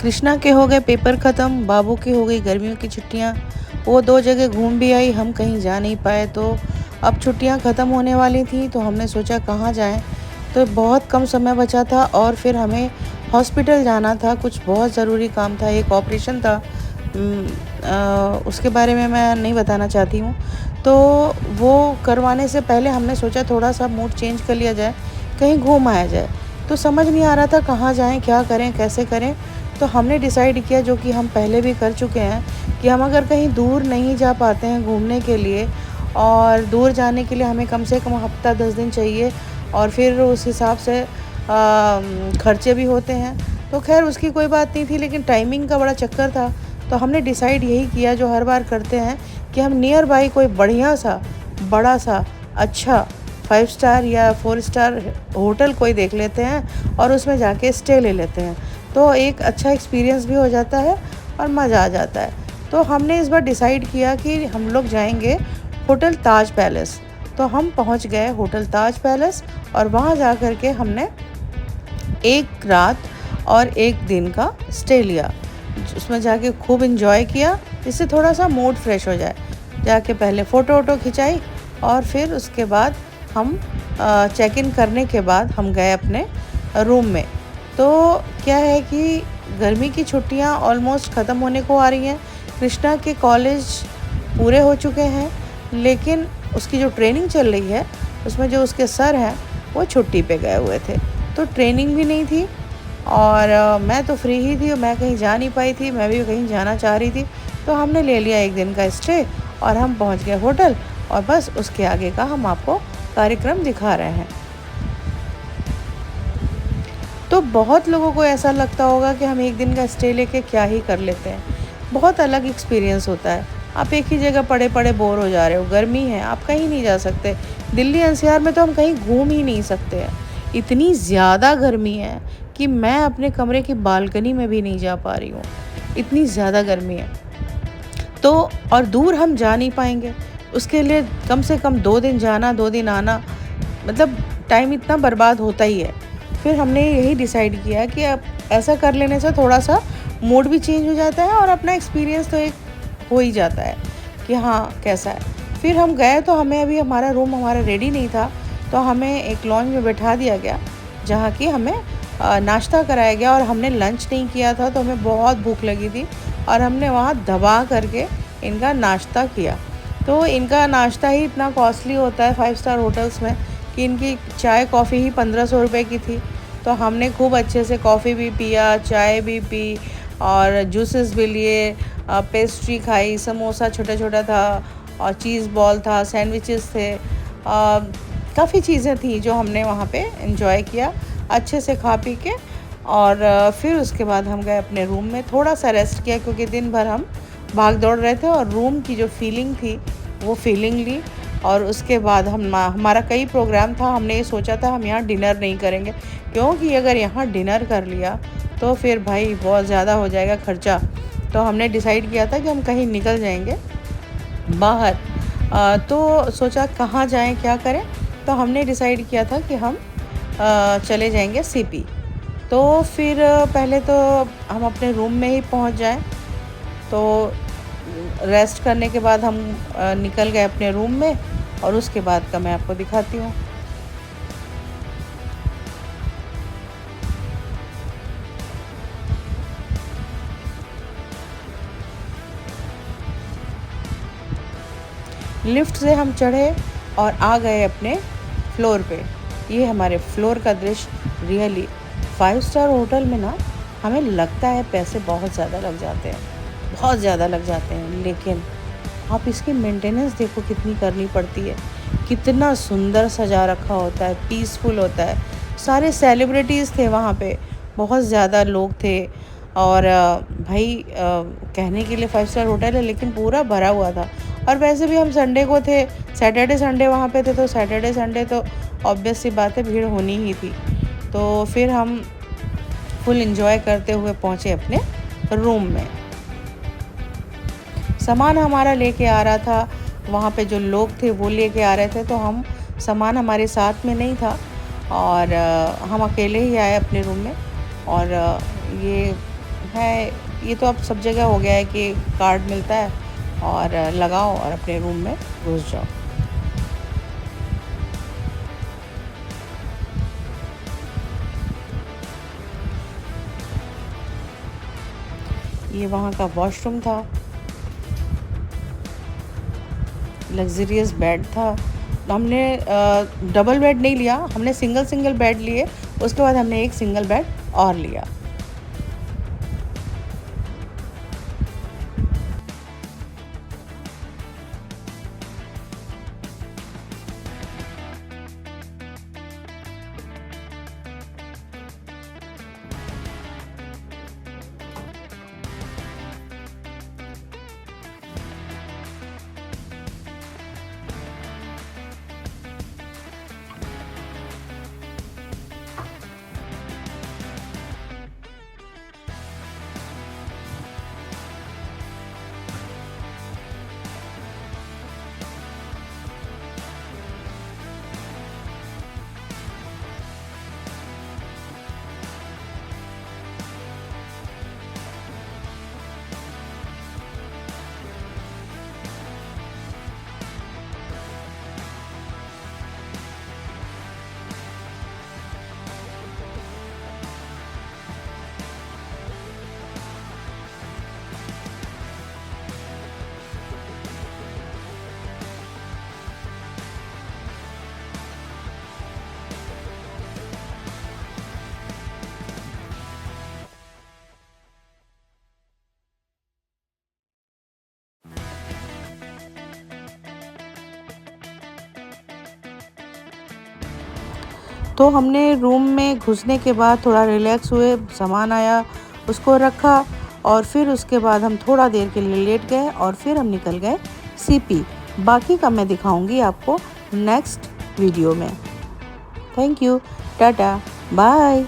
कृष्णा के हो गए पेपर ख़त्म, बाबू की हो गई गर्मियों की छुट्टियाँ। वो 2 जगह घूम भी आई, हम कहीं जा नहीं पाए। तो अब छुट्टियाँ ख़त्म होने वाली थी तो हमने सोचा कहाँ जाएँ। तो बहुत कम समय बचा था और फिर हमें हॉस्पिटल जाना था, कुछ बहुत ज़रूरी काम था, एक ऑपरेशन था। उसके बारे में मैं नहीं बताना चाहती हूँ। तो वो करवाने से पहले हमने सोचा थोड़ा-सा मूड चेंज कर लिया जाए, कहीं घूम आया जाए। तो समझ नहीं आ रहा था कहाँ जाएँ, क्या करें, कैसे करें? तो हमने डिसाइड किया, जो कि हम पहले भी कर चुके हैं, कि हम अगर कहीं दूर नहीं जा पाते हैं घूमने के लिए, और दूर जाने के लिए हमें कम से कम हफ़्ता 10 दिन चाहिए, और फिर उस हिसाब से खर्चे भी होते हैं। तो ख़ैर उसकी कोई बात नहीं थी, लेकिन टाइमिंग का बड़ा चक्कर था। तो हमने डिसाइड यही किया जो हर बार करते हैं, कि हम नियर बाई कोई बढ़िया सा, बड़ा सा, अच्छा 5 स्टार या 4 स्टार होटल कोई देख लेते हैं और उसमें जाके स्टे ले लेते हैं। तो एक अच्छा एक्सपीरियंस भी हो जाता है और मज़ा आ जाता है। तो हमने इस बार डिसाइड किया कि हम लोग जाएंगे होटल ताज पैलेस। तो हम पहुंच गए होटल ताज पैलेस और वहां जा कर के हमने 1 रात और 1 दिन का स्टे लिया। उसमें जाके खूब एंजॉय किया, जिससे थोड़ा सा मूड फ्रेश हो जाए। जाके पहले फ़ोटो वोटो खिंचाई और फिर उसके बाद हम चेक इन करने के बाद हम गए अपने रूम में। तो क्या है कि गर्मी की छुट्टियां ऑलमोस्ट ख़त्म होने को आ रही हैं। कृष्णा के कॉलेज पूरे हो चुके हैं, लेकिन उसकी जो ट्रेनिंग चल रही है उसमें जो उसके सर हैं वो छुट्टी पे गए हुए थे। तो ट्रेनिंग भी नहीं थी और मैं तो फ्री ही थी और मैं कहीं जा नहीं पाई थी, मैं भी कहीं जाना चाह रही थी। तो हमने ले लिया 1 दिन का स्टे और हम पहुंच गए होटल, और बस उसके आगे का हम आपको कार्यक्रम दिखा रहे हैं। तो बहुत लोगों को ऐसा लगता होगा कि हम 1 दिन का स्टे लेके क्या ही कर लेते हैं। बहुत अलग एक्सपीरियंस होता है। आप एक ही जगह पड़े-पड़े बोर हो जा रहे हो, गर्मी है, आप कहीं नहीं जा सकते। दिल्ली एनसीआर में तो हम कहीं घूम ही नहीं सकते हैं। इतनी ज़्यादा गर्मी है कि मैं अपने कमरे की बालकनी में भी नहीं जा पा रही हूँ। इतनी ज़्यादा गर्मी है। तो और दूर हम जा नहीं पाएँगे। उसके लिए कम से कम 2 दिन जाना, 2 दिन आना, मतलब टाइम इतना बर्बाद होता ही है। फिर हमने यही डिसाइड किया कि अब ऐसा कर लेने से थोड़ा-सा मूड भी चेंज हो जाता है और अपना एक्सपीरियंस तो एक हो ही जाता है कि हाँ, कैसा है। फिर हम गए तो हमें अभी हमारा रूम हमारा रेडी नहीं था, तो हमें एक लॉन्ज में बैठा दिया गया, जहाँ की हमें नाश्ता कराया गया, और हमने लंच नहीं किया था तो हमें बहुत भूख लगी थी और हमने वहाँ दबा करके इनका नाश्ता किया। तो इनका नाश्ता ही इतना कॉस्टली होता है 5 स्टार होटल्स में, कि इनकी चाय कॉफ़ी ही 1500 रुपये की थी। तो हमने खूब अच्छे से कॉफ़ी भी पिया, चाय भी पी और जूसेस भी लिए, पेस्ट्री खाई, समोसा छोटा-छोटा था और चीज़ बॉल था, सैंडविचेस थे। काफ़ी चीज़ें थी जो हमने वहाँ पे एंजॉय किया अच्छे से खा पी के। और फिर उसके बाद हम गए अपने रूम में, थोड़ा-सा रेस्ट किया क्योंकि दिन भर हम भाग दौड़ रहे थे, और रूम की जो फीलिंग थी वो फीलिंग ली। और उसके बाद हमारा कई प्रोग्राम था। हमने ये सोचा था हम यहाँ डिनर नहीं करेंगे, क्योंकि अगर यहाँ डिनर कर लिया तो फिर भाई बहुत ज़्यादा हो जाएगा खर्चा। तो हमने डिसाइड किया था कि हम कहीं निकल जाएंगे बाहर। तो सोचा कहाँ जाएं, क्या करें। तो हमने डिसाइड किया था कि हम चले जाएंगे सीपी। तो फिर पहले तो हम अपने रूम में ही पहुँच जाएं। तो रेस्ट करने के बाद हम निकल गए अपने रूम में, और उसके बाद का मैं आपको दिखाती हूँ। लिफ्ट से हम चढ़े और आ गए अपने फ्लोर पे। ये हमारे फ्लोर का दृश्य। रियली 5 स्टार होटल में ना हमें लगता है पैसे बहुत ज़्यादा लग जाते हैं, बहुत ज़्यादा लग जाते हैं, लेकिन आप इसकी मेंटेनेंस देखो कितनी करनी पड़ती है। कितना सुंदर सजा रखा होता है, पीसफुल होता है। सारे सेलिब्रिटीज़ थे वहाँ पे, बहुत ज़्यादा लोग थे। और भाई कहने के लिए 5 स्टार होटल है, लेकिन पूरा भरा हुआ था। और वैसे भी हम संडे को थे, सैटरडे संडे वहाँ पे थे, तो सैटरडे संडे तो ऑब्वियस सी बात है भीड़ होनी ही थी। तो फिर हम फुल एंजॉय करते हुए पहुँचे अपने रूम में। सामान हमारा लेके आ रहा था, वहाँ पे जो लोग थे वो लेके आ रहे थे, तो हम सामान हमारे साथ में नहीं था, और हम अकेले ही आए अपने रूम में। और ये है, ये तो अब सब जगह हो गया है कि कार्ड मिलता है और लगाओ और अपने रूम में घुस जाओ। ये वहाँ का वॉशरूम था, लग्ज़रियस बेड था। हमने डबल बेड नहीं लिया, हमने सिंगल सिंगल बेड लिए, उसके बाद हमने एक सिंगल बेड और लिया। तो हमने रूम में घुसने के बाद थोड़ा रिलैक्स हुए, सामान आया, उसको रखा और फिर उसके बाद हम थोड़ा देर के लिए लेट गए और फिर हम निकल गए सीपी। बाकी का मैं दिखाऊंगी आपको नेक्स्ट वीडियो में। Thank you, ta-ta, bye.